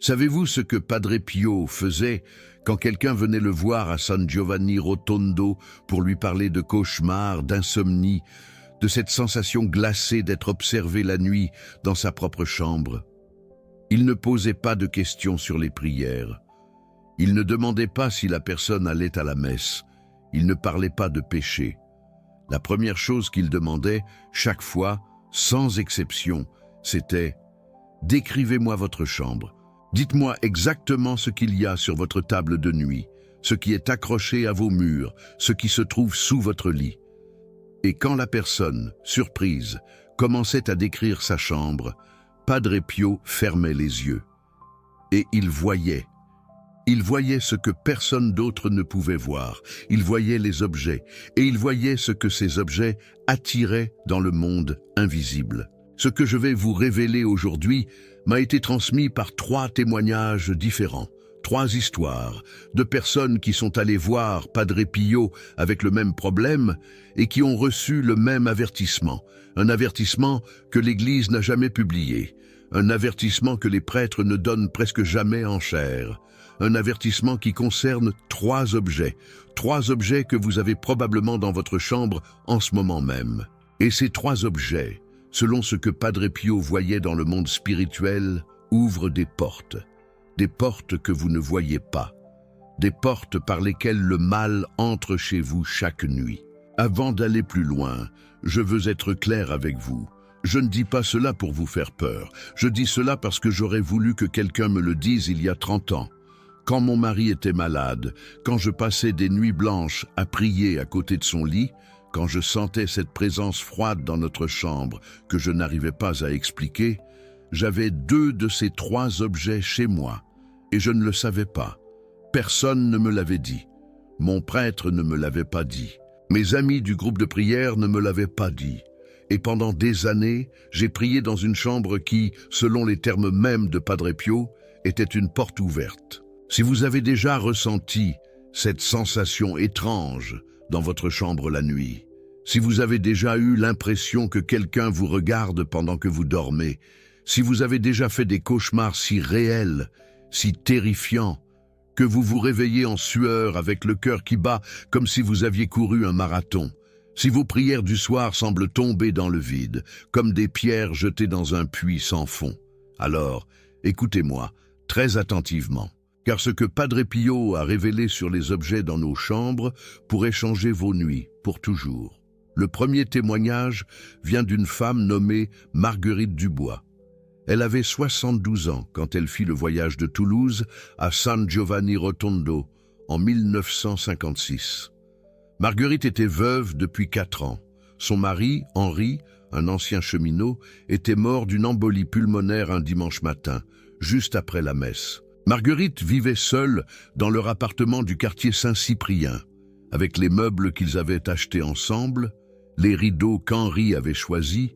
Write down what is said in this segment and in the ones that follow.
Savez-vous ce que Padre Pio faisait quand quelqu'un venait le voir à San Giovanni Rotondo pour lui parler de cauchemars, d'insomnie, de cette sensation glacée d'être observé la nuit dans sa propre chambre? Il ne posait pas de questions sur les prières. Il ne demandait pas si la personne allait à la messe. Il ne parlait pas de péché. La première chose qu'il demandait, chaque fois, sans exception, c'était « Décrivez-moi votre chambre. Dites-moi exactement ce qu'il y a sur votre table de nuit, ce qui est accroché à vos murs, ce qui se trouve sous votre lit. » Et quand la personne, surprise, commençait à décrire sa chambre, Padre Pio fermait les yeux. Et il voyait. Il voyait ce que personne d'autre ne pouvait voir. Il voyait les objets, et il voyait ce que ces objets attiraient dans le monde invisible. Ce que je vais vous révéler aujourd'hui m'a été transmis par 3 témoignages différents, 3 histoires de personnes qui sont allées voir Padre Pio avec le même problème et qui ont reçu le même avertissement, un avertissement que l'Église n'a jamais publié, un avertissement que les prêtres ne donnent presque jamais en chair, un avertissement qui concerne 3 objets que vous avez probablement dans votre chambre en ce moment même. Et ces 3 objets, selon ce que Padre Pio voyait dans le monde spirituel, ouvrent des portes que vous ne voyez pas, des portes par lesquelles le mal entre chez vous chaque nuit. Avant d'aller plus loin, je veux être clair avec vous. Je ne dis pas cela pour vous faire peur, je dis cela parce que j'aurais voulu que quelqu'un me le dise il y a 30 ans. Quand mon mari était malade, quand je passais des nuits blanches à prier à côté de son lit, quand je sentais cette présence froide dans notre chambre que je n'arrivais pas à expliquer, j'avais 2 de ces 3 objets chez moi, et je ne le savais pas. Personne ne me l'avait dit. Mon prêtre ne me l'avait pas dit. Mes amis du groupe de prière ne me l'avaient pas dit. Et pendant des années, j'ai prié dans une chambre qui, selon les termes mêmes de Padre Pio, était une porte ouverte. Si vous avez déjà ressenti cette sensation étrange dans votre chambre la nuit, si vous avez déjà eu l'impression que quelqu'un vous regarde pendant que vous dormez, si vous avez déjà fait des cauchemars si réels, si terrifiants, que vous vous réveillez en sueur avec le cœur qui bat comme si vous aviez couru un marathon, si vos prières du soir semblent tomber dans le vide, comme des pierres jetées dans un puits sans fond, alors écoutez-moi très attentivement. Car ce que Padre Pio a révélé sur les objets dans nos chambres pourrait changer vos nuits pour toujours. Le premier témoignage vient d'une femme nommée Marguerite Dubois. Elle avait 72 ans quand elle fit le voyage de Toulouse à San Giovanni Rotondo en 1956. Marguerite était veuve depuis 4 ans. Son mari, Henri, un ancien cheminot, était mort d'une embolie pulmonaire un dimanche matin, juste après la messe. Marguerite vivait seule dans leur appartement du quartier Saint-Cyprien, avec les meubles qu'ils avaient achetés ensemble, les rideaux qu'Henri avait choisis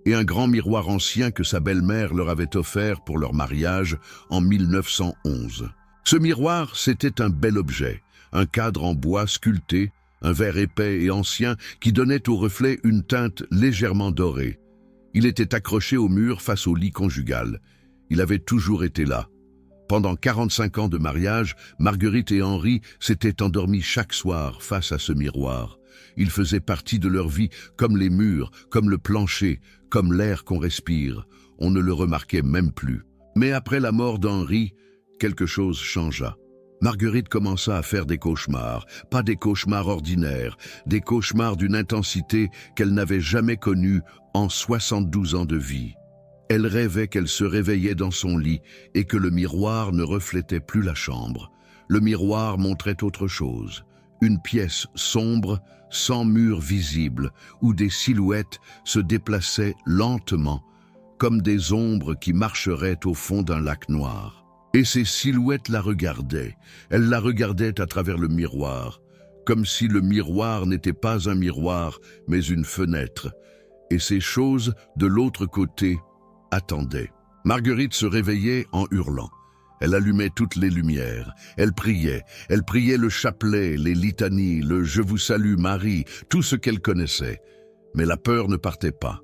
et un grand miroir ancien que sa belle-mère leur avait offert pour leur mariage en 1911. Ce miroir, c'était un bel objet, un cadre en bois sculpté, un verre épais et ancien qui donnait au reflet une teinte légèrement dorée. Il était accroché au mur face au lit conjugal. Il avait toujours été là. Pendant 45 ans de mariage, Marguerite et Henri s'étaient endormis chaque soir face à ce miroir. Il faisait partie de leur vie comme les murs, comme le plancher, comme l'air qu'on respire. On ne le remarquait même plus. Mais après la mort d'Henri, quelque chose changea. Marguerite commença à faire des cauchemars, pas des cauchemars ordinaires, des cauchemars d'une intensité qu'elle n'avait jamais connue en 72 ans de vie. Elle rêvait qu'elle se réveillait dans son lit et que le miroir ne reflétait plus la chambre. Le miroir montrait autre chose, une pièce sombre, sans mur visible, où des silhouettes se déplaçaient lentement, comme des ombres qui marcheraient au fond d'un lac noir. Et ces silhouettes la regardaient. Elles la regardaient à travers le miroir, comme si le miroir n'était pas un miroir, mais une fenêtre. Et ces choses, de l'autre côté, attendaient. Marguerite se réveillait en hurlant. Elle allumait toutes les lumières. Elle priait le chapelet, les litanies, le « Je vous salue Marie », tout ce qu'elle connaissait. Mais la peur ne partait pas.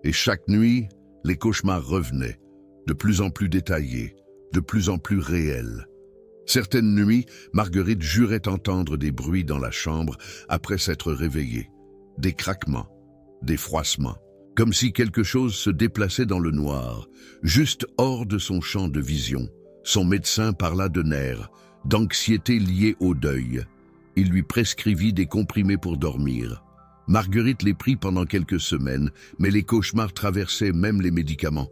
Et chaque nuit, les cauchemars revenaient, de plus en plus détaillés, de plus en plus réelle. Certaines nuits, Marguerite jurait entendre des bruits dans la chambre après s'être réveillée. Des craquements, des froissements, comme si quelque chose se déplaçait dans le noir, juste hors de son champ de vision. Son médecin parla de nerfs, d'anxiété liée au deuil. Il lui prescrivit des comprimés pour dormir. Marguerite les prit pendant quelques semaines, mais les cauchemars traversaient même les médicaments.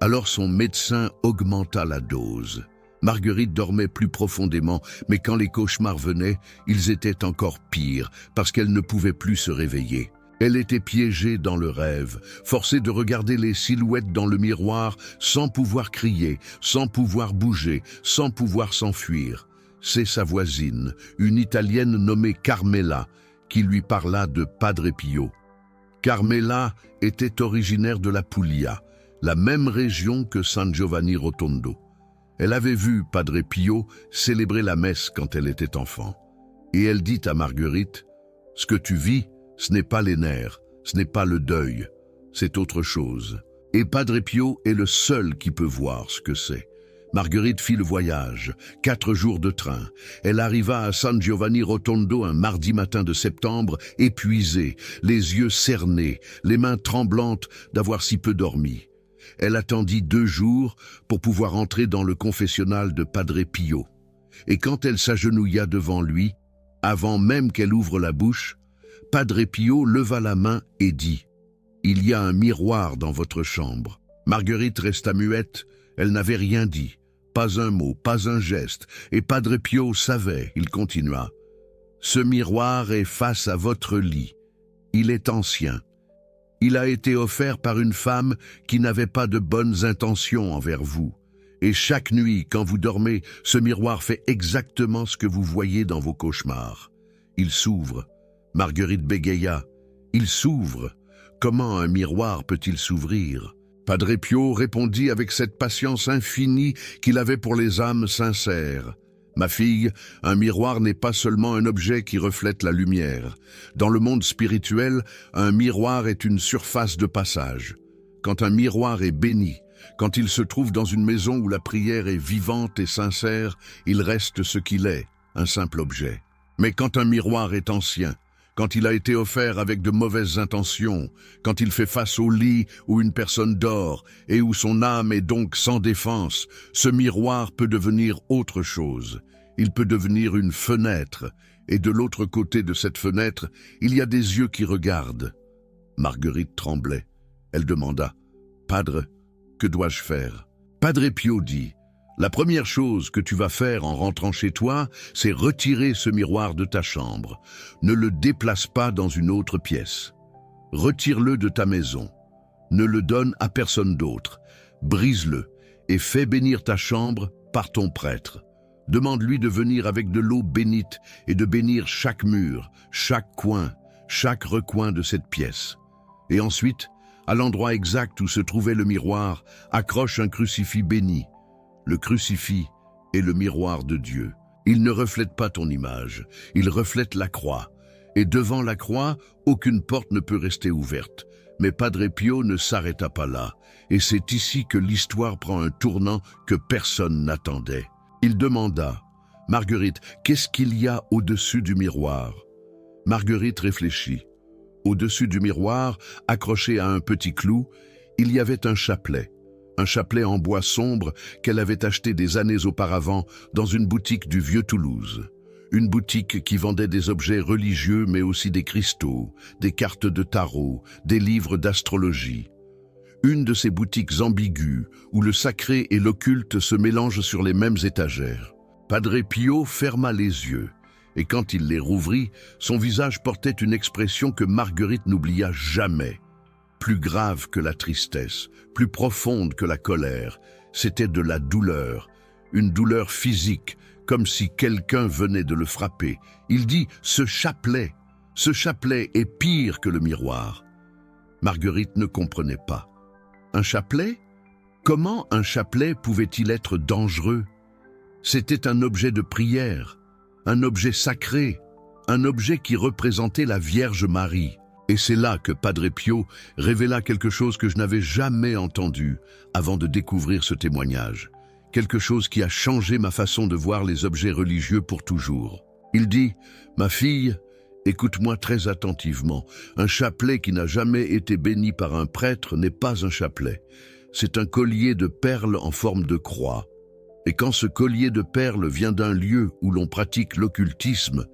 Alors son médecin augmenta la dose. Marguerite dormait plus profondément, mais quand les cauchemars venaient, ils étaient encore pires, parce qu'elle ne pouvait plus se réveiller. Elle était piégée dans le rêve, forcée de regarder les silhouettes dans le miroir sans pouvoir crier, sans pouvoir bouger, sans pouvoir s'enfuir. C'est sa voisine, une Italienne nommée Carmela, qui lui parla de Padre Pio. Carmela était originaire de la Puglia, la même région que San Giovanni Rotondo. Elle avait vu Padre Pio célébrer la messe quand elle était enfant. Et elle dit à Marguerite, « Ce que tu vis, ce n'est pas les nerfs, ce n'est pas le deuil, c'est autre chose. » Et Padre Pio est le seul qui peut voir ce que c'est. Marguerite fit le voyage, 4 jours de train. Elle arriva à San Giovanni Rotondo un mardi matin de septembre, épuisée, les yeux cernés, les mains tremblantes d'avoir si peu dormi. Elle attendit 2 jours pour pouvoir entrer dans le confessionnal de Padre Pio. Et quand elle s'agenouilla devant lui, avant même qu'elle ouvre la bouche, Padre Pio leva la main et dit « Il y a un miroir dans votre chambre. » Marguerite resta muette, elle n'avait rien dit, pas un mot, pas un geste, et Padre Pio savait, il continua « Ce miroir est face à votre lit. Il est ancien. Il a été offert par une femme qui n'avait pas de bonnes intentions envers vous. Et chaque nuit, quand vous dormez, ce miroir fait exactement ce que vous voyez dans vos cauchemars. Il s'ouvre. » Marguerite bégaya. « Il s'ouvre. Comment un miroir peut-il s'ouvrir ?» Padre Pio répondit avec cette patience infinie qu'il avait pour les âmes sincères. « Ma fille, un miroir n'est pas seulement un objet qui reflète la lumière. Dans le monde spirituel, un miroir est une surface de passage. Quand un miroir est béni, quand il se trouve dans une maison où la prière est vivante et sincère, il reste ce qu'il est, un simple objet. Mais quand un miroir est ancien, quand il a été offert avec de mauvaises intentions, quand il fait face au lit où une personne dort et où son âme est donc sans défense, ce miroir peut devenir autre chose. Il peut devenir une fenêtre, et de l'autre côté de cette fenêtre, il y a des yeux qui regardent. » Marguerite tremblait. Elle demanda, « Padre, que dois-je faire ?» Padre Pio dit, « La première chose que tu vas faire en rentrant chez toi, c'est retirer ce miroir de ta chambre. Ne le déplace pas dans une autre pièce. Retire-le de ta maison. Ne le donne à personne d'autre. Brise-le et fais bénir ta chambre par ton prêtre. Demande-lui de venir avec de l'eau bénite et de bénir chaque mur, chaque coin, chaque recoin de cette pièce. Et ensuite, à l'endroit exact où se trouvait le miroir, accroche un crucifix béni. Le crucifix est le miroir de Dieu. Il ne reflète pas ton image, il reflète la croix. Et devant la croix, aucune porte ne peut rester ouverte. Mais Padre Pio ne s'arrêta pas là, et c'est ici que l'histoire prend un tournant que personne n'attendait. Il demanda, « Marguerite, qu'est-ce qu'il y a au-dessus du miroir ?» Marguerite réfléchit. Au-dessus du miroir, accroché à un petit clou, il y avait un chapelet en bois sombre qu'elle avait acheté des années auparavant dans une boutique du vieux Toulouse. Une boutique qui vendait des objets religieux mais aussi des cristaux, des cartes de tarot, des livres d'astrologie. Une de ces boutiques ambiguës où le sacré et l'occulte se mélangent sur les mêmes étagères. Padre Pio ferma les yeux et quand il les rouvrit, son visage portait une expression que Marguerite n'oublia jamais. Plus grave que la tristesse, plus profonde que la colère, c'était de la douleur, une douleur physique, comme si quelqu'un venait de le frapper. Il dit « ce chapelet est pire que le miroir ». Marguerite ne comprenait pas. Un chapelet? Comment un chapelet pouvait-il être dangereux? C'était un objet de prière, un objet sacré, un objet qui représentait la Vierge Marie. Et c'est là que Padre Pio révéla quelque chose que je n'avais jamais entendu avant de découvrir ce témoignage. quelque chose qui a changé ma façon de voir les objets religieux pour toujours. Il dit « Ma fille, écoute-moi très attentivement. Un chapelet qui n'a jamais été béni par un prêtre n'est pas un chapelet. C'est un collier de perles en forme de croix. Et quand ce collier de perles vient d'un lieu où l'on pratique l'occultisme,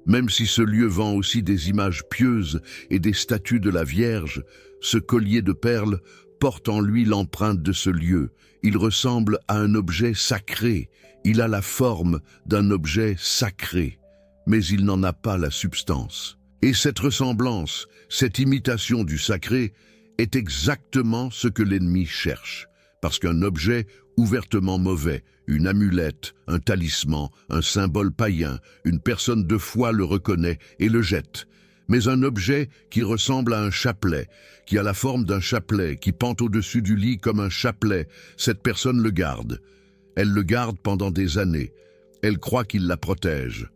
même si ce lieu vend aussi des images pieuses et des statues de la Vierge, ce collier de perles porte en lui l'empreinte de ce lieu. Il ressemble à un objet sacré. Il a la forme d'un objet sacré, mais il n'en a pas la substance. Et cette ressemblance, cette imitation du sacré, est exactement ce que l'ennemi cherche. Parce qu'un objet ouvertement mauvais, une amulette, un talisman, un symbole païen, une personne de foi le reconnaît et le jette. Mais un objet qui ressemble à un chapelet, qui a la forme d'un chapelet, qui pend au-dessus du lit comme un chapelet, cette personne le garde. Elle le garde pendant des années. Elle croit qu'il la protège,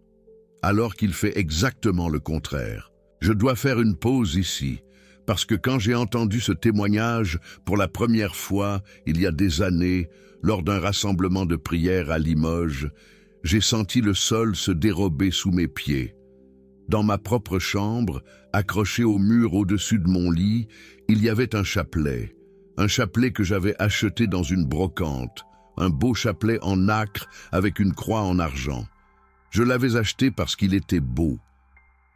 alors qu'il fait exactement le contraire. Je dois faire une pause ici, parce que quand j'ai entendu ce témoignage pour la première fois, il y a des années, lors d'un rassemblement de prière à Limoges, j'ai senti le sol se dérober sous mes pieds. Dans ma propre chambre, accroché au mur au-dessus de mon lit, il y avait un chapelet que j'avais acheté dans une brocante, un beau chapelet en nacre avec une croix en argent. Je l'avais acheté parce qu'il était beau,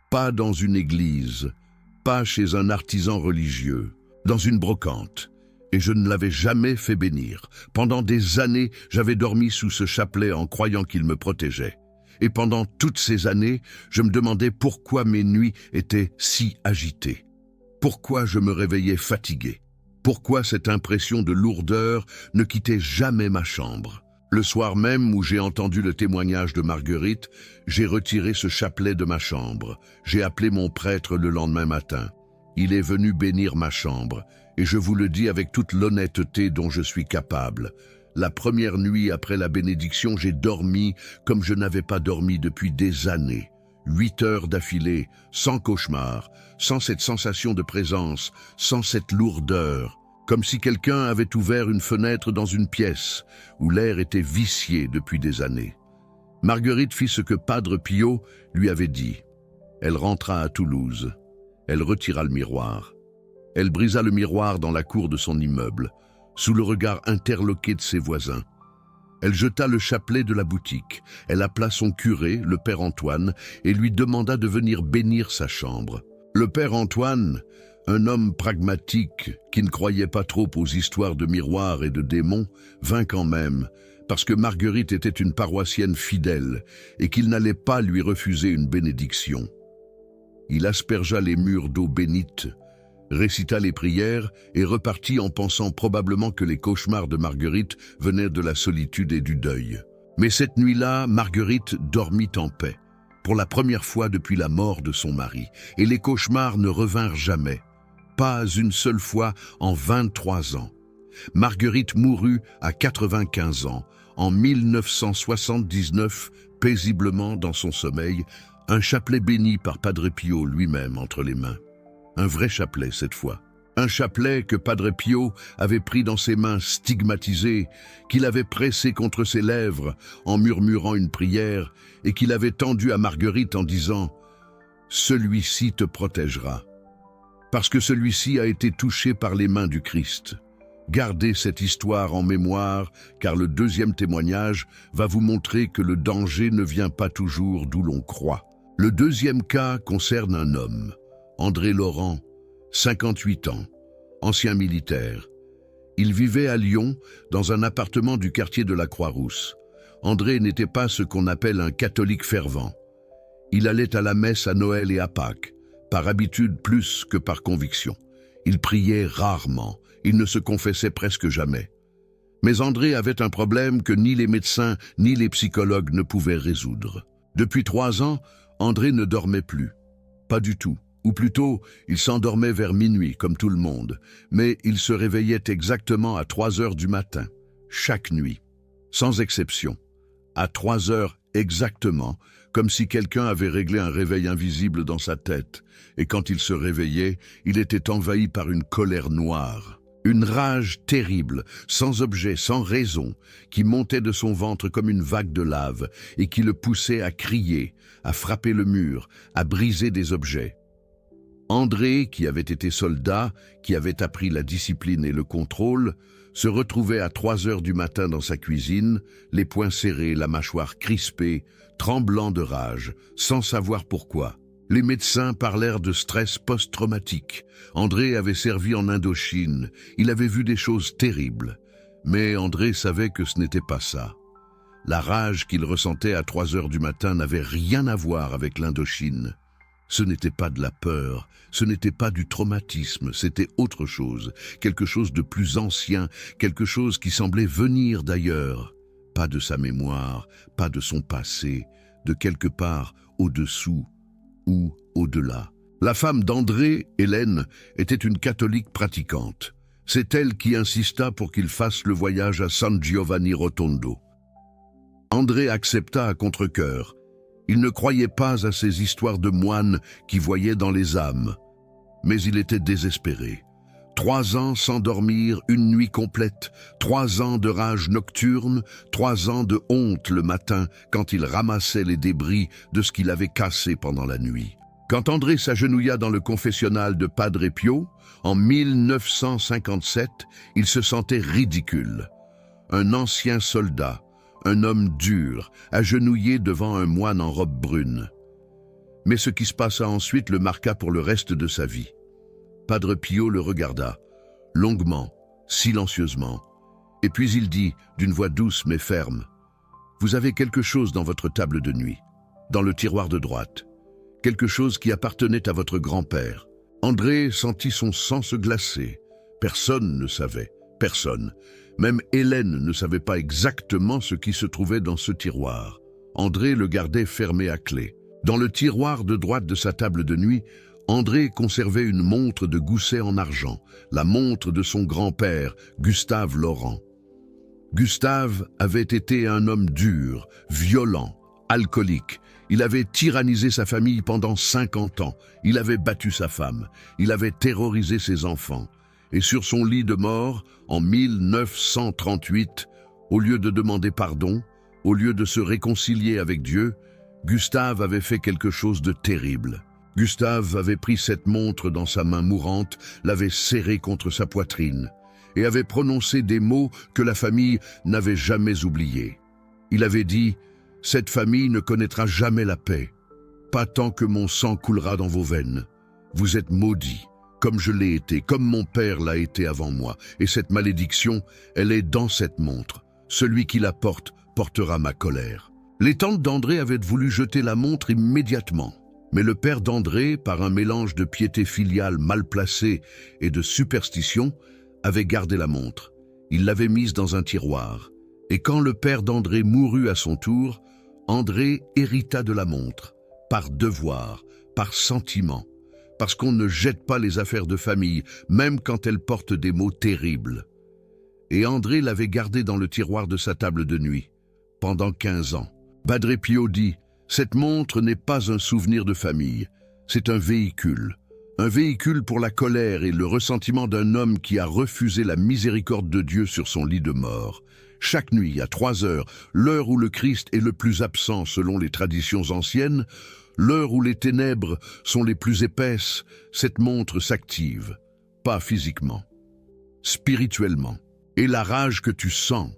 pas dans une église, pas chez un artisan religieux, dans une brocante. Et je ne l'avais jamais fait bénir. Pendant des années, j'avais dormi sous ce chapelet en croyant qu'il me protégeait. Et pendant toutes ces années, je me demandais pourquoi mes nuits étaient si agitées. Pourquoi je me réveillais fatigué. Pourquoi cette impression de lourdeur ne quittait jamais ma chambre. Le soir même où j'ai entendu le témoignage de Marguerite, j'ai retiré ce chapelet de ma chambre. J'ai appelé mon prêtre le lendemain matin. Il est venu bénir ma chambre, et je vous le dis avec toute l'honnêteté dont je suis capable. La première nuit après la bénédiction, j'ai dormi comme je n'avais pas dormi depuis des années. 8 heures d'affilée, sans cauchemar, sans cette sensation de présence, sans cette lourdeur. Comme si quelqu'un avait ouvert une fenêtre dans une pièce où l'air était vicié depuis des années. Marguerite fit ce que Padre Pio lui avait dit. Elle rentra à Toulouse. Elle retira le miroir. Elle brisa le miroir dans la cour de son immeuble, sous le regard interloqué de ses voisins. Elle jeta le chapelet de la boutique. Elle appela son curé, le père Antoine, et lui demanda de venir bénir sa chambre. Le père Antoine, un homme pragmatique qui ne croyait pas trop aux histoires de miroirs et de démons, vint quand même, parce que Marguerite était une paroissienne fidèle et qu'il n'allait pas lui refuser une bénédiction. Il aspergea les murs d'eau bénite, récita les prières et repartit en pensant probablement que les cauchemars de Marguerite venaient de la solitude et du deuil. Mais cette nuit-là, Marguerite dormit en paix, pour la première fois depuis la mort de son mari, et les cauchemars ne revinrent jamais. Pas une seule fois en 23 ans. Marguerite mourut à 95 ans, en 1979, paisiblement dans son sommeil, un chapelet béni par Padre Pio lui-même entre les mains. Un vrai chapelet cette fois. Un chapelet que Padre Pio avait pris dans ses mains stigmatisées, qu'il avait pressé contre ses lèvres en murmurant une prière et qu'il avait tendu à Marguerite en disant « Celui-ci te protégera ». Parce que celui-ci a été touché par les mains du Christ. Gardez cette histoire en mémoire, car le deuxième témoignage va vous montrer que le danger ne vient pas toujours d'où l'on croit. Le deuxième cas concerne un homme, André Laurent, 58 ans, ancien militaire. Il vivait à Lyon, dans un appartement du quartier de la Croix-Rousse. André n'était pas ce qu'on appelle un catholique fervent. Il allait à la messe à Noël et à Pâques, par habitude plus que par conviction. Il priait rarement, il ne se confessait presque jamais. Mais André avait un problème que ni les médecins ni les psychologues ne pouvaient résoudre. Depuis 3 ans, André ne dormait plus. Pas du tout. Ou plutôt, il s'endormait vers minuit, comme tout le monde. Mais il se réveillait exactement à 3 heures du matin, chaque nuit, sans exception. À 3 heures exactement, comme si quelqu'un avait réglé un réveil invisible dans sa tête. Et quand il se réveillait, il était envahi par une colère noire. Une rage terrible, sans objet, sans raison, qui montait de son ventre comme une vague de lave et qui le poussait à crier, à frapper le mur, à briser des objets. André, qui avait été soldat, qui avait appris la discipline et le contrôle, se retrouvait à 3 heures du matin dans sa cuisine, les poings serrés, la mâchoire crispée, tremblant de rage, sans savoir pourquoi. Les médecins parlèrent de stress post-traumatique. André avait servi en Indochine, il avait vu des choses terribles. Mais André savait que ce n'était pas ça. La rage qu'il ressentait à 3 heures du matin n'avait rien à voir avec l'Indochine. Ce n'était pas de la peur, ce n'était pas du traumatisme, c'était autre chose, quelque chose de plus ancien, quelque chose qui semblait venir d'ailleurs. Pas de sa mémoire, pas de son passé, de quelque part au-dessous ou au-delà. La femme d'André, Hélène, était une catholique pratiquante. C'est elle qui insista pour qu'il fasse le voyage à San Giovanni Rotondo. André accepta à contre-cœur. Il ne croyait pas à ces histoires de moines qui voyaient dans les âmes. Mais il était désespéré. 3 ans sans dormir, une nuit complète, 3 ans de rage nocturne, 3 ans de honte le matin quand il ramassait les débris de ce qu'il avait cassé pendant la nuit. Quand André s'agenouilla dans le confessionnal de Padre Pio, en 1957, il se sentait ridicule. Un ancien soldat, un homme dur, agenouillé devant un moine en robe brune. Mais ce qui se passa ensuite le marqua pour le reste de sa vie. Padre Pio le regarda, longuement, silencieusement, et puis il dit, d'une voix douce mais ferme, « Vous avez quelque chose dans votre table de nuit, dans le tiroir de droite, quelque chose qui appartenait à votre grand-père. » André sentit son sang se glacer. Personne ne savait, personne. Même Hélène ne savait pas exactement ce qui se trouvait dans ce tiroir. André le gardait fermé à clé. Dans le tiroir de droite de sa table de nuit, André conservait une montre de gousset en argent, la montre de son grand-père, Gustave Laurent. Gustave avait été un homme dur, violent, alcoolique. Il avait tyrannisé sa famille pendant 50 ans. Il avait battu sa femme. Il avait terrorisé ses enfants. Et sur son lit de mort, en 1938, au lieu de demander pardon, au lieu de se réconcilier avec Dieu, Gustave avait fait quelque chose de terrible. Gustave avait pris cette montre dans sa main mourante, l'avait serrée contre sa poitrine, et avait prononcé des mots que la famille n'avait jamais oubliés. Il avait dit « Cette famille ne connaîtra jamais la paix, pas tant que mon sang coulera dans vos veines. Vous êtes maudits, comme je l'ai été, comme mon père l'a été avant moi, et cette malédiction, elle est dans cette montre. Celui qui la porte portera ma colère. » Les tantes d'André avaient voulu jeter la montre immédiatement. Mais le père d'André, par un mélange de piété filiale mal placée et de superstition, avait gardé la montre. Il l'avait mise dans un tiroir. Et quand le père d'André mourut à son tour, André hérita de la montre, par devoir, par sentiment, parce qu'on ne jette pas les affaires de famille, même quand elles portent des mots terribles. Et André l'avait gardée dans le tiroir de sa table de nuit, pendant 15 ans. Padre Pio dit « Cette montre n'est pas un souvenir de famille, c'est un véhicule pour la colère et le ressentiment d'un homme qui a refusé la miséricorde de Dieu sur son lit de mort. Chaque nuit, à 3 heures, l'heure où le Christ est le plus absent selon les traditions anciennes, l'heure où les ténèbres sont les plus épaisses, cette montre s'active, pas physiquement, spirituellement. Et la rage que tu sens,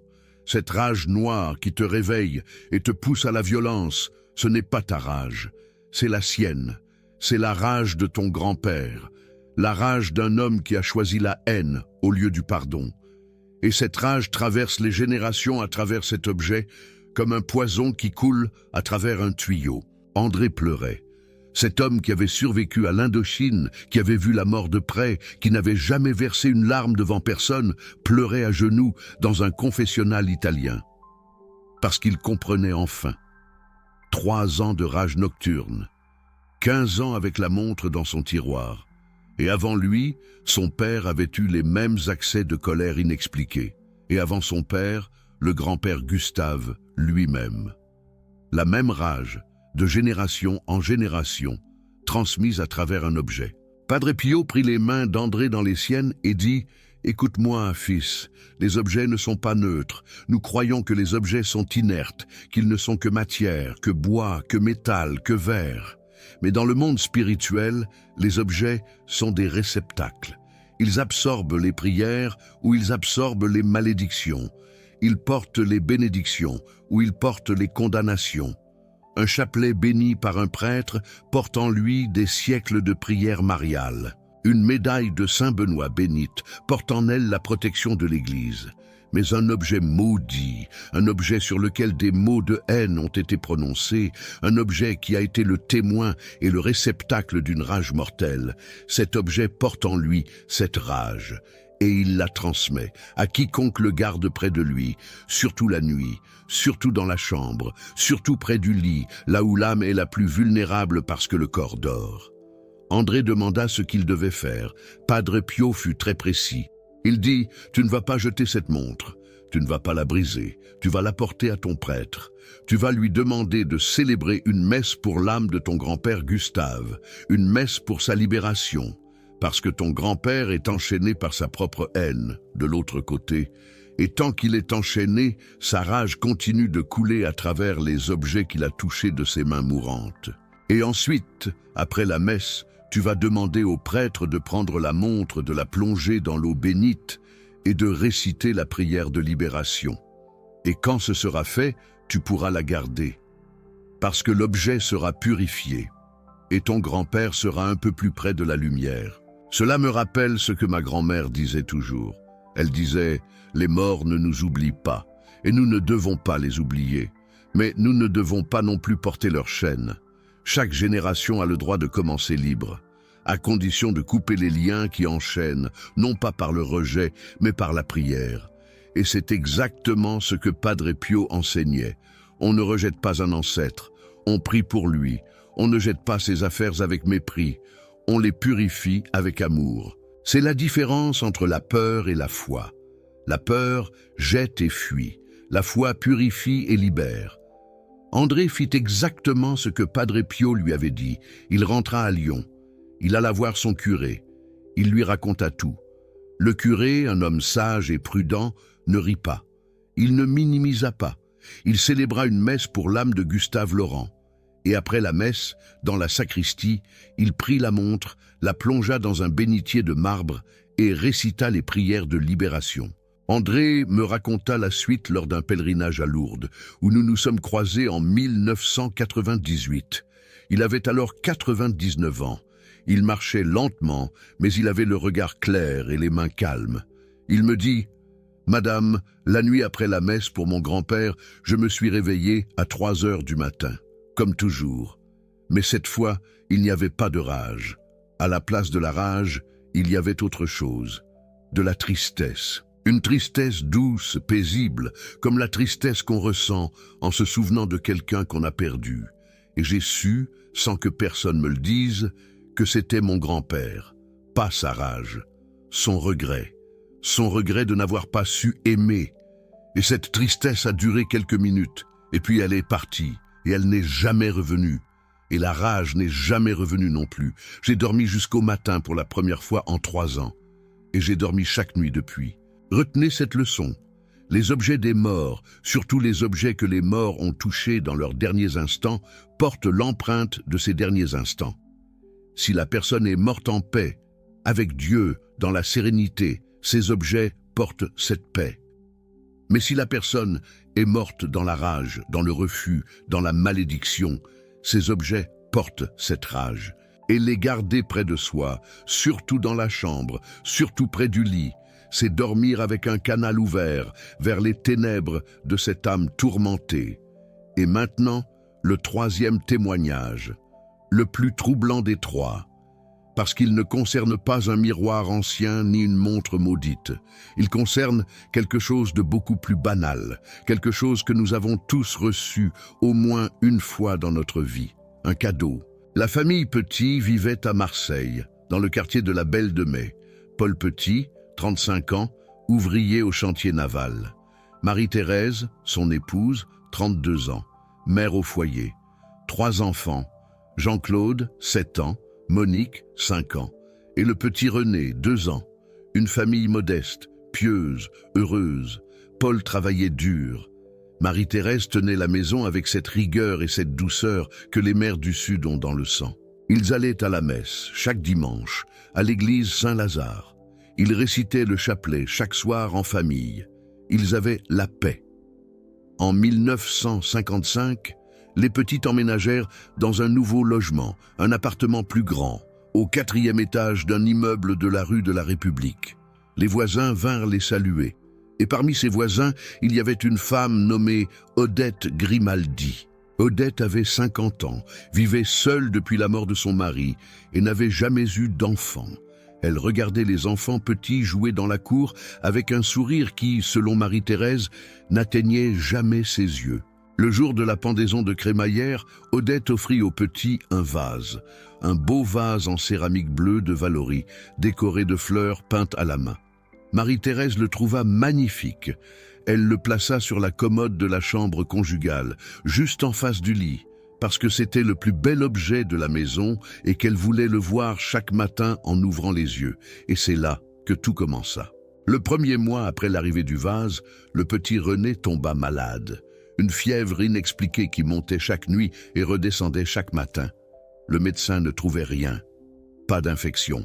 cette rage noire qui te réveille et te pousse à la violence, ce n'est pas ta rage, c'est la sienne. C'est la rage de ton grand-père, la rage d'un homme qui a choisi la haine au lieu du pardon. Et cette rage traverse les générations à travers cet objet, comme un poison qui coule à travers un tuyau. André pleurait. Cet homme qui avait survécu à l'Indochine, qui avait vu la mort de près, qui n'avait jamais versé une larme devant personne, pleurait à genoux dans un confessionnal italien. Parce qu'il comprenait enfin. 3 ans de rage nocturne, 15 ans avec la montre dans son tiroir. Et avant lui, son père avait eu les mêmes accès de colère inexpliqués. Et avant son père, le grand-père Gustave lui-même. La même rage, de génération en génération, transmise à travers un objet. Padre Pio prit les mains d'André dans les siennes et dit « Écoute-moi, fils, les objets ne sont pas neutres. Nous croyons que les objets sont inertes, qu'ils ne sont que matière, que bois, que métal, que verre. Mais dans le monde spirituel, les objets sont des réceptacles. Ils absorbent les prières ou ils absorbent les malédictions. Ils portent les bénédictions ou ils portent les condamnations. Un chapelet béni par un prêtre porte en lui des siècles de prières mariales. Une médaille de Saint Benoît bénite porte en elle la protection de l'Église. Mais un objet maudit, un objet sur lequel des mots de haine ont été prononcés, un objet qui a été le témoin et le réceptacle d'une rage mortelle, cet objet porte en lui cette rage, et il la transmet à quiconque le garde près de lui, surtout la nuit, surtout dans la chambre, surtout près du lit, là où l'âme est la plus vulnérable parce que le corps dort. André demanda ce qu'il devait faire. Padre Pio fut très précis. Il dit, « Tu ne vas pas jeter cette montre, tu ne vas pas la briser, tu vas la porter à ton prêtre. Tu vas lui demander de célébrer une messe pour l'âme de ton grand-père Gustave, une messe pour sa libération, parce que ton grand-père est enchaîné par sa propre haine, de l'autre côté, et tant qu'il est enchaîné, sa rage continue de couler à travers les objets qu'il a touchés de ses mains mourantes. Et ensuite, après la messe, tu vas demander au prêtre de prendre la montre, de la plonger dans l'eau bénite et de réciter la prière de libération. Et quand ce sera fait, tu pourras la garder, parce que l'objet sera purifié, et ton grand-père sera un peu plus près de la lumière. Cela me rappelle ce que ma grand-mère disait toujours. Elle disait, « Les morts ne nous oublient pas, et nous ne devons pas les oublier, mais nous ne devons pas non plus porter leur chaîne. Chaque génération a le droit de commencer libre, à condition de couper les liens qui enchaînent, non pas par le rejet, mais par la prière. Et c'est exactement ce que Padre Pio enseignait. On ne rejette pas un ancêtre, on prie pour lui, on ne jette pas ses affaires avec mépris, on les purifie avec amour. C'est la différence entre la peur et la foi. La peur jette et fuit, la foi purifie et libère. André fit exactement ce que Padre Pio lui avait dit. Il rentra à Lyon. Il alla voir son curé. Il lui raconta tout. Le curé, un homme sage et prudent, ne rit pas. Il ne minimisa pas. Il célébra une messe pour l'âme de Gustave Laurent. Et après la messe, dans la sacristie, il prit la montre, la plongea dans un bénitier de marbre et récita les prières de libération. André me raconta la suite lors d'un pèlerinage à Lourdes, où nous nous sommes croisés en 1998. Il avait alors 99 ans. Il marchait lentement, mais il avait le regard clair et les mains calmes. Il me dit, « Madame, la nuit après la messe pour mon grand-père, je me suis réveillé à 3 heures du matin, comme toujours. Mais cette fois, il n'y avait pas de rage. À la place de la rage, il y avait autre chose, de la tristesse. Une tristesse douce, paisible, comme la tristesse qu'on ressent en se souvenant de quelqu'un qu'on a perdu. Et j'ai su, sans que personne me le dise, que c'était mon grand-père, pas sa rage, son regret de n'avoir pas su aimer. Et cette tristesse a duré quelques minutes, et puis elle est partie, et elle n'est jamais revenue. Et la rage n'est jamais revenue non plus. J'ai dormi jusqu'au matin pour la première fois en 3 ans, et j'ai dormi chaque nuit depuis. Retenez cette leçon. Les objets des morts, surtout les objets que les morts ont touchés dans leurs derniers instants, portent l'empreinte de ces derniers instants. Si la personne est morte en paix, avec Dieu, dans la sérénité, ces objets portent cette paix. Mais si la personne est morte dans la rage, dans le refus, dans la malédiction, ces objets portent cette rage. Et les garder près de soi, surtout dans la chambre, surtout près du lit, c'est dormir avec un canal ouvert vers les ténèbres de cette âme tourmentée. Et maintenant, le 3e témoignage, le plus troublant des 3, parce qu'il ne concerne pas un miroir ancien ni une montre maudite. Il concerne quelque chose de beaucoup plus banal, quelque chose que nous avons tous reçu au moins une fois dans notre vie, un cadeau. La famille Petit vivait à Marseille, dans le quartier de la Belle de Mai. Paul Petit, 35 ans, ouvrier au chantier naval. Marie-Thérèse, son épouse, 32 ans, mère au foyer. 3 enfants, Jean-Claude, 7 ans, Monique, 5 ans, et le petit René, 2 ans. Une famille modeste, pieuse, heureuse. Paul travaillait dur. Marie-Thérèse tenait la maison avec cette rigueur et cette douceur que les mères du Sud ont dans le sang. Ils allaient à la messe, chaque dimanche, à l'église Saint-Lazare. Ils récitaient le chapelet chaque soir en famille. Ils avaient la paix. En 1955, les petits emménagèrent dans un nouveau logement, un appartement plus grand, au 4e étage d'un immeuble de la rue de la République. Les voisins vinrent les saluer. Et parmi ces voisins, il y avait une femme nommée Odette Grimaldi. Odette avait 50 ans, vivait seule depuis la mort de son mari et n'avait jamais eu d'enfant. Elle regardait les enfants petits jouer dans la cour avec un sourire qui, selon Marie-Thérèse, n'atteignait jamais ses yeux. Le jour de la pendaison de crémaillère, Odette offrit aux petits un vase, un beau vase en céramique bleue de Valoris, décoré de fleurs peintes à la main. Marie-Thérèse le trouva magnifique. Elle le plaça sur la commode de la chambre conjugale, juste en face du lit, parce que c'était le plus bel objet de la maison et qu'elle voulait le voir chaque matin en ouvrant les yeux. Et c'est là que tout commença. Le 1er mois après l'arrivée du vase, le petit René tomba malade. Une fièvre inexpliquée qui montait chaque nuit et redescendait chaque matin. Le médecin ne trouvait rien. Pas d'infection,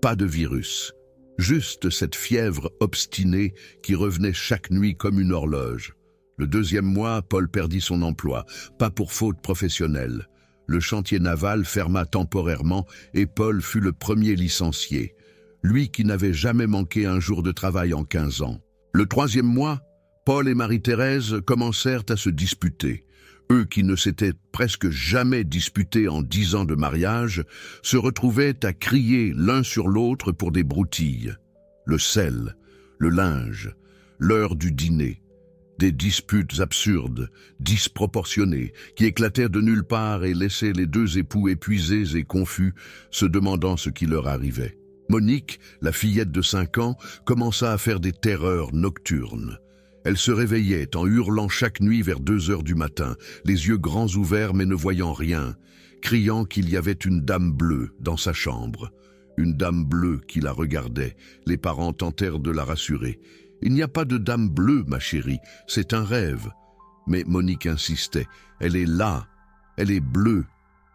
pas de virus. Juste cette fièvre obstinée qui revenait chaque nuit comme une horloge. Le 2e mois, Paul perdit son emploi, pas pour faute professionnelle. Le chantier naval ferma temporairement et Paul fut le premier licencié. Lui qui n'avait jamais manqué un jour de travail en 15 ans. Le 3e mois, Paul et Marie-Thérèse commencèrent à se disputer. Eux qui ne s'étaient presque jamais disputés en 10 ans de mariage, se retrouvaient à crier l'un sur l'autre pour des broutilles. Le sel, le linge, l'heure du dîner. Des disputes absurdes, disproportionnées, qui éclatèrent de nulle part et laissaient les deux époux épuisés et confus, se demandant ce qui leur arrivait. Monique, la fillette de 5 ans, commença à faire des terreurs nocturnes. Elle se réveillait en hurlant chaque nuit vers 2 heures du matin, les yeux grands ouverts mais ne voyant rien, criant qu'il y avait une dame bleue dans sa chambre. Une dame bleue qui la regardait. Les parents tentèrent de la rassurer. « Il n'y a pas de dame bleue, ma chérie, c'est un rêve. » Mais Monique insistait. « Elle est là, elle est bleue,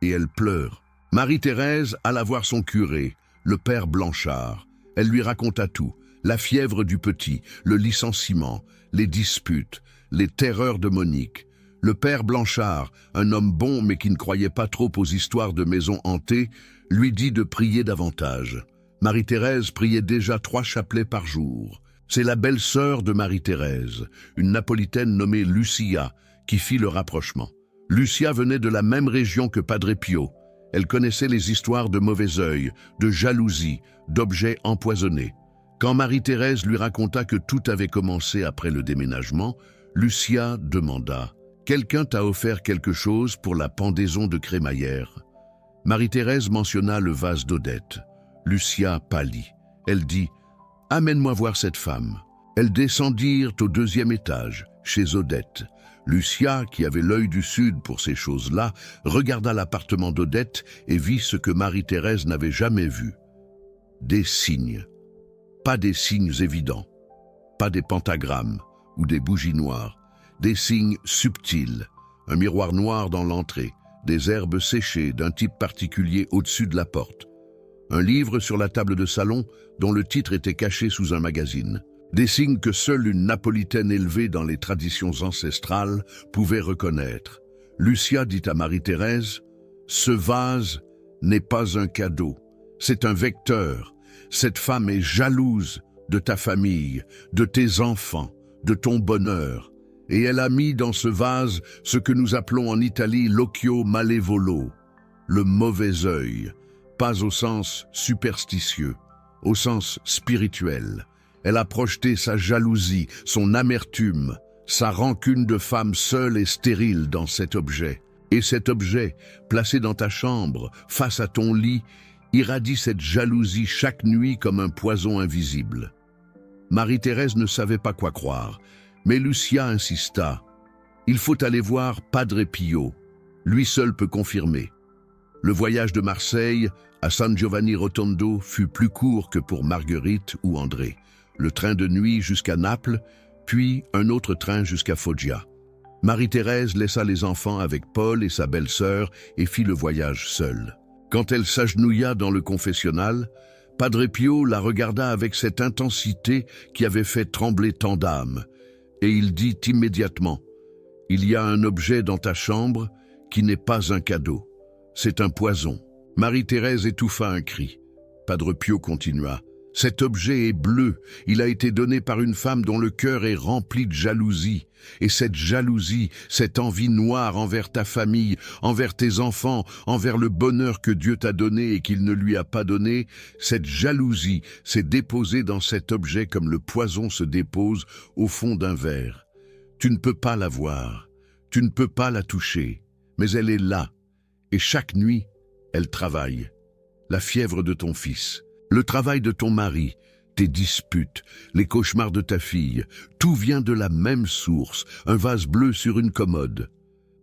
et elle pleure. » Marie-Thérèse alla voir son curé, le père Blanchard. Elle lui raconta tout. La fièvre du petit, le licenciement, les disputes, les terreurs de Monique. Le père Blanchard, un homme bon mais qui ne croyait pas trop aux histoires de maisons hantées, lui dit de prier davantage. Marie-Thérèse priait déjà 3 chapelets par jour. C'est la belle-sœur de Marie-Thérèse, une Napolitaine nommée Lucia, qui fit le rapprochement. Lucia venait de la même région que Padre Pio. Elle connaissait les histoires de mauvais œil, de jalousie, d'objets empoisonnés. Quand Marie-Thérèse lui raconta que tout avait commencé après le déménagement, Lucia demanda « Quelqu'un t'a offert quelque chose pour la pendaison de crémaillère ?» Marie-Thérèse mentionna le vase d'Odette. Lucia pâlit. Elle dit « Amène-moi voir cette femme. » Elles descendirent au 2e étage, chez Odette. Lucia, qui avait l'œil du Sud pour ces choses-là, regarda l'appartement d'Odette et vit ce que Marie-Thérèse n'avait jamais vu. Des signes. Pas des signes évidents, pas des pentagrammes ou des bougies noires, des signes subtils, un miroir noir dans l'entrée, des herbes séchées d'un type particulier au-dessus de la porte, un livre sur la table de salon dont le titre était caché sous un magazine, des signes que seule une Napolitaine élevée dans les traditions ancestrales pouvait reconnaître. Lucia dit à Marie-Thérèse « Ce vase n'est pas un cadeau, c'est un vecteur. Cette femme est jalouse de ta famille, de tes enfants, de ton bonheur. Et elle a mis dans ce vase ce que nous appelons en Italie l'occhio malevolo, le mauvais œil, pas au sens superstitieux, au sens spirituel. Elle a projeté sa jalousie, son amertume, sa rancune de femme seule et stérile dans cet objet. Et cet objet, placé dans ta chambre, face à ton lit, irradie cette jalousie chaque nuit comme un poison invisible. Marie-Thérèse ne savait pas quoi croire, mais Lucia insista. Il faut aller voir Padre Pio, lui seul peut confirmer. Le voyage de Marseille à San Giovanni Rotondo fut plus court que pour Marguerite ou André. Le train de nuit jusqu'à Naples, puis un autre train jusqu'à Foggia. Marie-Thérèse laissa les enfants avec Paul et sa belle-sœur et fit le voyage seule. Quand elle s'agenouilla dans le confessionnal, Padre Pio la regarda avec cette intensité qui avait fait trembler tant d'âmes, et il dit immédiatement « Il y a un objet dans ta chambre qui n'est pas un cadeau, c'est un poison. » Marie-Thérèse étouffa un cri. Padre Pio continua « Cet objet est bleu, il a été donné par une femme dont le cœur est rempli de jalousie. Et cette jalousie, cette envie noire envers ta famille, envers tes enfants, envers le bonheur que Dieu t'a donné et qu'il ne lui a pas donné, cette jalousie s'est déposée dans cet objet comme le poison se dépose au fond d'un verre. Tu ne peux pas la voir, tu ne peux pas la toucher, mais elle est là. Et chaque nuit, elle travaille. La fièvre de ton fils, le travail de ton mari, tes disputes, les cauchemars de ta fille, tout vient de la même source, un vase bleu sur une commode.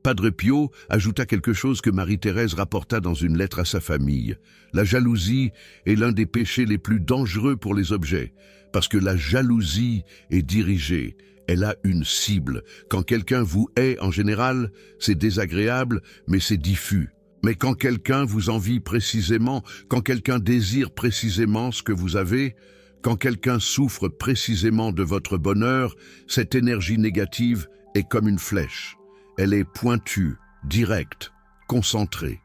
Padre Pio ajouta quelque chose que Marie-Thérèse rapporta dans une lettre à sa famille. La jalousie est l'un des péchés les plus dangereux pour les objets, parce que la jalousie est dirigée, elle a une cible. Quand quelqu'un vous hait en général, c'est désagréable, mais c'est diffus. Mais quand quelqu'un vous envie précisément, quand quelqu'un désire précisément ce que vous avez, quand quelqu'un souffre précisément de votre bonheur, cette énergie négative est comme une flèche. Elle est pointue, directe, concentrée.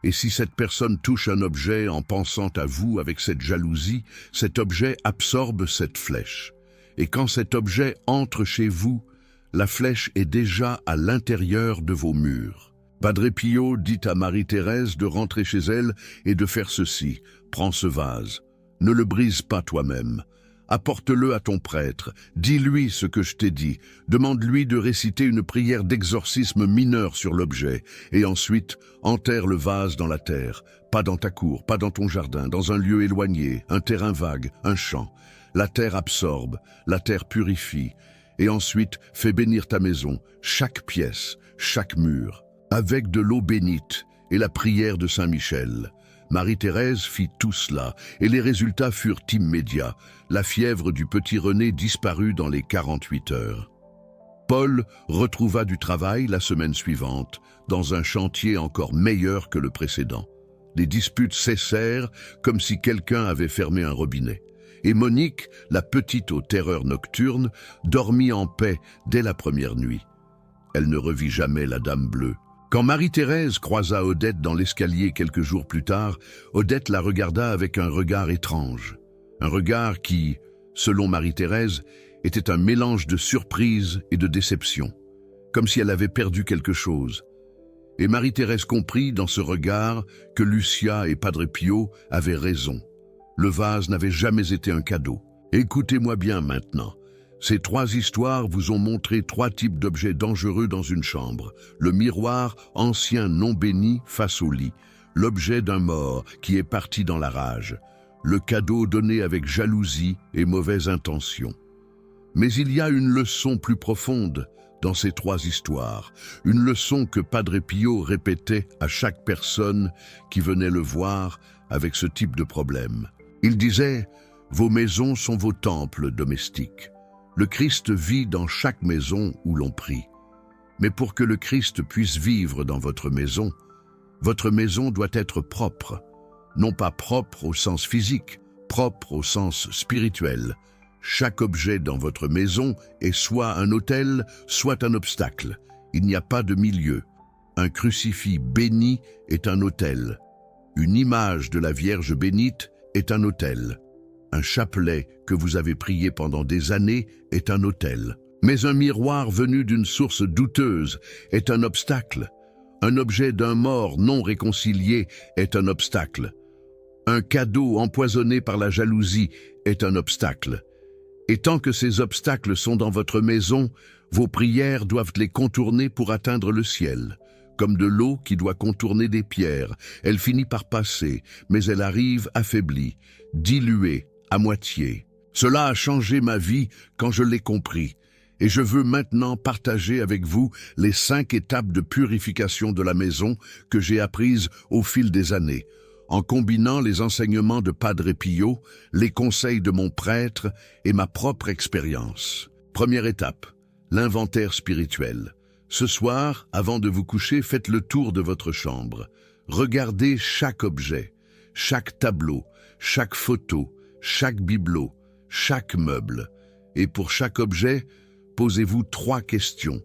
Et si cette personne touche un objet en pensant à vous avec cette jalousie, cet objet absorbe cette flèche. Et quand cet objet entre chez vous, la flèche est déjà à l'intérieur de vos murs. Padre Pio dit à Marie-Thérèse de rentrer chez elle et de faire ceci. Prends ce vase. Ne le brise pas toi-même. Apporte-le à ton prêtre. Dis-lui ce que je t'ai dit. Demande-lui de réciter une prière d'exorcisme mineur sur l'objet. Et ensuite, enterre le vase dans la terre. Pas dans ta cour, pas dans ton jardin, dans un lieu éloigné, un terrain vague, un champ. La terre absorbe, la terre purifie. Et ensuite, fais bénir ta maison, chaque pièce, chaque mur, avec de l'eau bénite et la prière de Saint-Michel. Marie-Thérèse fit tout cela, et les résultats furent immédiats. La fièvre du petit René disparut dans les 48 heures. Paul retrouva du travail la semaine suivante, dans un chantier encore meilleur que le précédent. Les disputes cessèrent comme si quelqu'un avait fermé un robinet. Et Monique, la petite aux terreurs nocturnes, dormit en paix dès la première nuit. Elle ne revit jamais la Dame Bleue. Quand Marie-Thérèse croisa Odette dans l'escalier quelques jours plus tard, Odette la regarda avec un regard étrange. Un regard qui, selon Marie-Thérèse, était un mélange de surprise et de déception, comme si elle avait perdu quelque chose. Et Marie-Thérèse comprit dans ce regard que Lucia et Padre Pio avaient raison. Le vase n'avait jamais été un cadeau. Écoutez-moi bien maintenant. Ces 3 histoires vous ont montré 3 types d'objets dangereux dans une chambre. Le miroir ancien non béni face au lit. L'objet d'un mort qui est parti dans la rage. Le cadeau donné avec jalousie et mauvaise intention. Mais il y a une leçon plus profonde dans ces 3 histoires. Une leçon que Padre Pio répétait à chaque personne qui venait le voir avec ce type de problème. Il disait « Vos maisons sont vos temples domestiques. Le Christ vit dans chaque maison où l'on prie. Mais pour que le Christ puisse vivre dans votre maison doit être propre. Non pas propre au sens physique, propre au sens spirituel. Chaque objet dans votre maison est soit un autel, soit un obstacle. Il n'y a pas de milieu. Un crucifix béni est un autel. Une image de la Vierge bénite est un autel. Un chapelet que vous avez prié pendant des années est un autel. Mais un miroir venu d'une source douteuse est un obstacle. Un objet d'un mort non réconcilié est un obstacle. Un cadeau empoisonné par la jalousie est un obstacle. Et tant que ces obstacles sont dans votre maison, vos prières doivent les contourner pour atteindre le ciel. Comme de l'eau qui doit contourner des pierres, elle finit par passer, mais elle arrive affaiblie, diluée, à moitié. Cela a changé ma vie quand je l'ai compris, et je veux maintenant partager avec vous les 5 étapes de purification de la maison que j'ai apprises au fil des années. en combinant les enseignements de Padre Pio, les conseils de mon prêtre et ma propre expérience. Première étape, l'inventaire spirituel. Ce soir, avant de vous coucher, faites le tour de votre chambre. Regardez chaque objet, chaque tableau, chaque photo, chaque bibelot, chaque meuble. Et pour chaque objet, posez-vous 3 questions.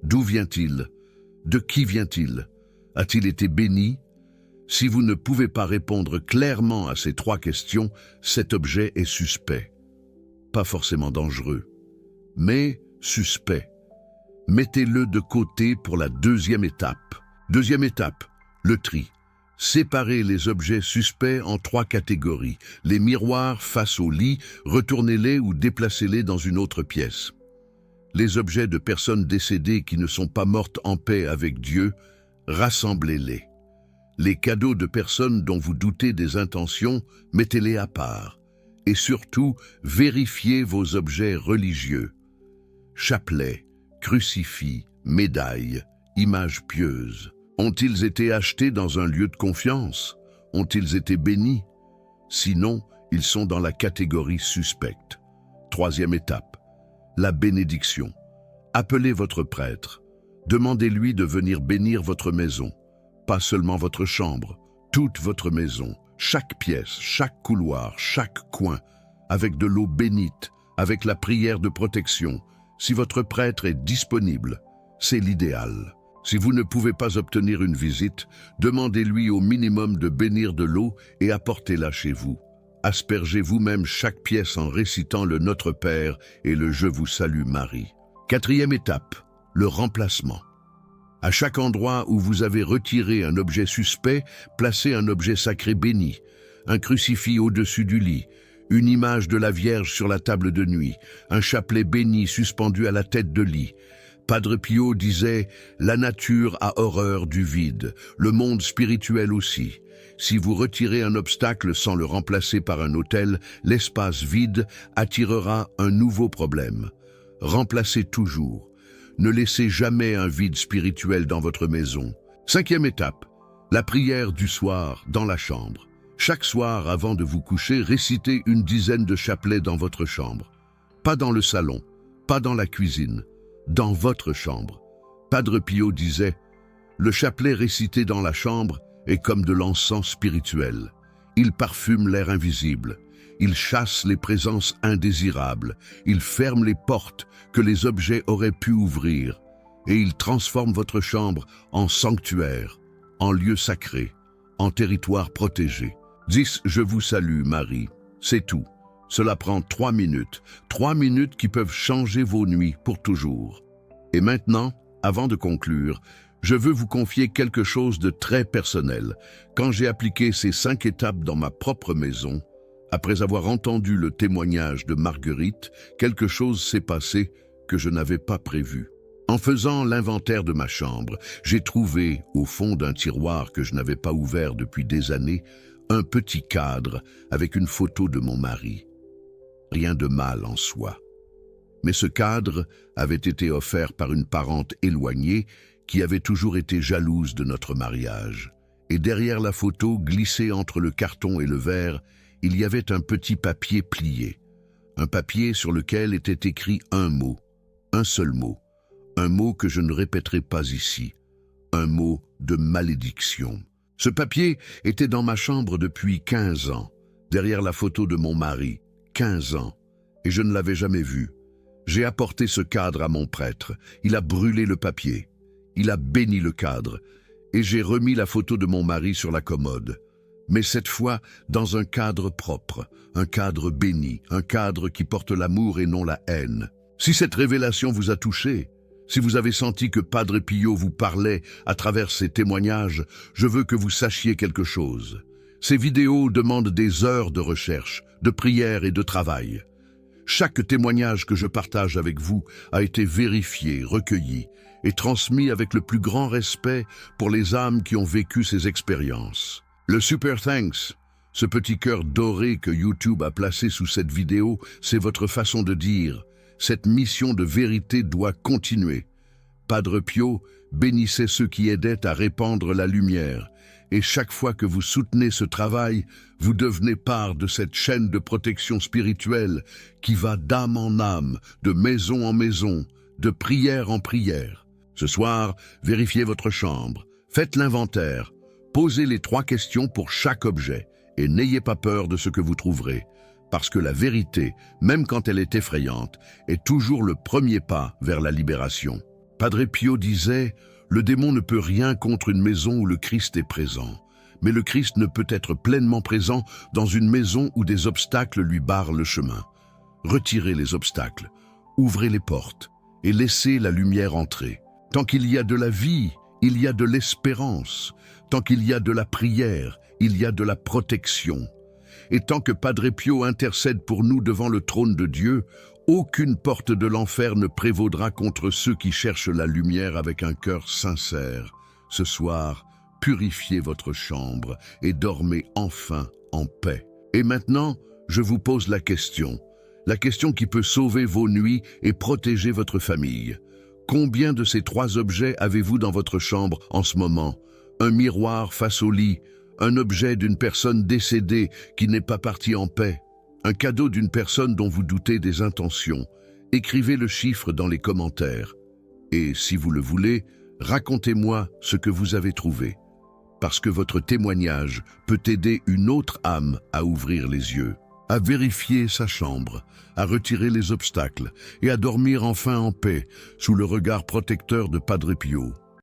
D'où vient-il? De qui vient-il? A-t-il été béni? Si vous ne pouvez pas répondre clairement à ces 3 questions, cet objet est suspect. Pas forcément dangereux, mais suspect. Mettez-le de côté pour la deuxième étape. Deuxième étape, le tri. Séparez les objets suspects en 3 catégories. Les miroirs face au lit, retournez-les ou déplacez-les dans une autre pièce. Les objets de personnes décédées qui ne sont pas mortes en paix avec Dieu, rassemblez-les. Les cadeaux de personnes dont vous doutez des intentions, mettez-les à part. Et surtout, vérifiez vos objets religieux. Chapelet, crucifix, médailles, images pieuses. Ont-ils été achetés dans un lieu de confiance? Ont-ils été bénis? Sinon, ils sont dans la catégorie suspecte. Troisième étape, la bénédiction. Appelez votre prêtre. Demandez-lui de venir bénir votre maison. Pas seulement votre chambre, toute votre maison, chaque pièce, chaque couloir, chaque coin, avec de l'eau bénite, avec la prière de protection. Si votre prêtre est disponible, c'est l'idéal. Si vous ne pouvez pas obtenir une visite, demandez-lui au minimum de bénir de l'eau et apportez-la chez vous. Aspergez vous-même chaque pièce en récitant le Notre Père et le Je vous salue Marie. Quatrième étape, le remplacement. À chaque endroit où vous avez retiré un objet suspect, placez un objet sacré béni, un crucifix au-dessus du lit, une image de la Vierge sur la table de nuit, un chapelet béni suspendu à la tête de lit. Padre Pio disait « La nature a horreur du vide, le monde spirituel aussi. Si vous retirez un obstacle sans le remplacer par un autel, l'espace vide attirera un nouveau problème. Remplacez toujours. Ne laissez jamais un vide spirituel dans votre maison. » Cinquième étape, la prière du soir dans la chambre. Chaque soir, avant de vous coucher, récitez une dizaine de chapelets dans votre chambre. Pas dans le salon, pas dans la cuisine, dans votre chambre. Padre Pio disait « Le chapelet récité dans la chambre est comme de l'encens spirituel. Il parfume l'air invisible. Il chasse les présences indésirables. Il ferme les portes que les objets auraient pu ouvrir. Et il transforme votre chambre en sanctuaire, en lieu sacré, en territoire protégé. 10. Je vous salue, Marie. C'est tout. Cela prend 3 minutes. 3 minutes qui peuvent changer vos nuits pour toujours. Et maintenant, avant de conclure, je veux vous confier quelque chose de très personnel. Quand j'ai appliqué ces 5 étapes dans ma propre maison, après avoir entendu le témoignage de Marguerite, quelque chose s'est passé que je n'avais pas prévu. En faisant l'inventaire de ma chambre, j'ai trouvé, au fond d'un tiroir que je n'avais pas ouvert depuis des années, un petit cadre avec une photo de mon mari. Rien de mal en soi. Mais ce cadre avait été offert par une parente éloignée qui avait toujours été jalouse de notre mariage. Et derrière la photo, glissée entre le carton et le verre, il y avait un petit papier plié. Un papier sur lequel était écrit un mot, un seul mot. Un mot que je ne répéterai pas ici. Un mot de malédiction. Ce papier était dans ma chambre depuis 15 ans, derrière la photo de mon mari. 15 ans. Et je ne l'avais jamais vu. J'ai apporté ce cadre à mon prêtre. Il a brûlé le papier. Il a béni le cadre. Et j'ai remis la photo de mon mari sur la commode. Mais cette fois, dans un cadre propre, un cadre béni, un cadre qui porte l'amour et non la haine. Si cette révélation vous a touché, si vous avez senti que Padre Pio vous parlait à travers ces témoignages, je veux que vous sachiez quelque chose. Ces vidéos demandent des heures de recherche, de prière et de travail. Chaque témoignage que je partage avec vous a été vérifié, recueilli et transmis avec le plus grand respect pour les âmes qui ont vécu ces expériences. Le Super Thanks, ce petit cœur doré que YouTube a placé sous cette vidéo, c'est votre façon de dire « Cette mission de vérité doit continuer ». Padre Pio bénissait ceux qui aidaient à répandre la lumière, Et chaque fois que vous soutenez ce travail, vous devenez part de cette chaîne de protection spirituelle qui va d'âme en âme, de maison en maison, de prière en prière. Ce soir, vérifiez votre chambre, faites l'inventaire, posez les 3 questions pour chaque objet et n'ayez pas peur de ce que vous trouverez. Parce que la vérité, même quand elle est effrayante, est toujours le premier pas vers la libération. Padre Pio disait « Le démon ne peut rien contre une maison où le Christ est présent. Mais le Christ ne peut être pleinement présent dans une maison où des obstacles lui barrent le chemin. Retirez les obstacles, ouvrez les portes et laissez la lumière entrer. Tant qu'il y a de la vie, il y a de l'espérance. Tant qu'il y a de la prière, il y a de la protection. Et tant que Padre Pio intercède pour nous devant le trône de Dieu, aucune porte de l'enfer ne prévaudra contre ceux qui cherchent la lumière avec un cœur sincère. Ce soir, purifiez votre chambre et dormez enfin en paix. Et maintenant, je vous pose la question qui peut sauver vos nuits et protéger votre famille. Combien de ces 3 objets avez-vous dans votre chambre en ce moment? Un miroir face au lit, un objet d'une personne décédée qui n'est pas partie en paix, un cadeau d'une personne dont vous doutez des intentions. Écrivez le chiffre dans les commentaires. Et si vous le voulez, racontez-moi ce que vous avez trouvé. Parce que votre témoignage peut aider une autre âme à ouvrir les yeux, à vérifier sa chambre, à retirer les obstacles et à dormir enfin en paix sous le regard protecteur de Padre Pio.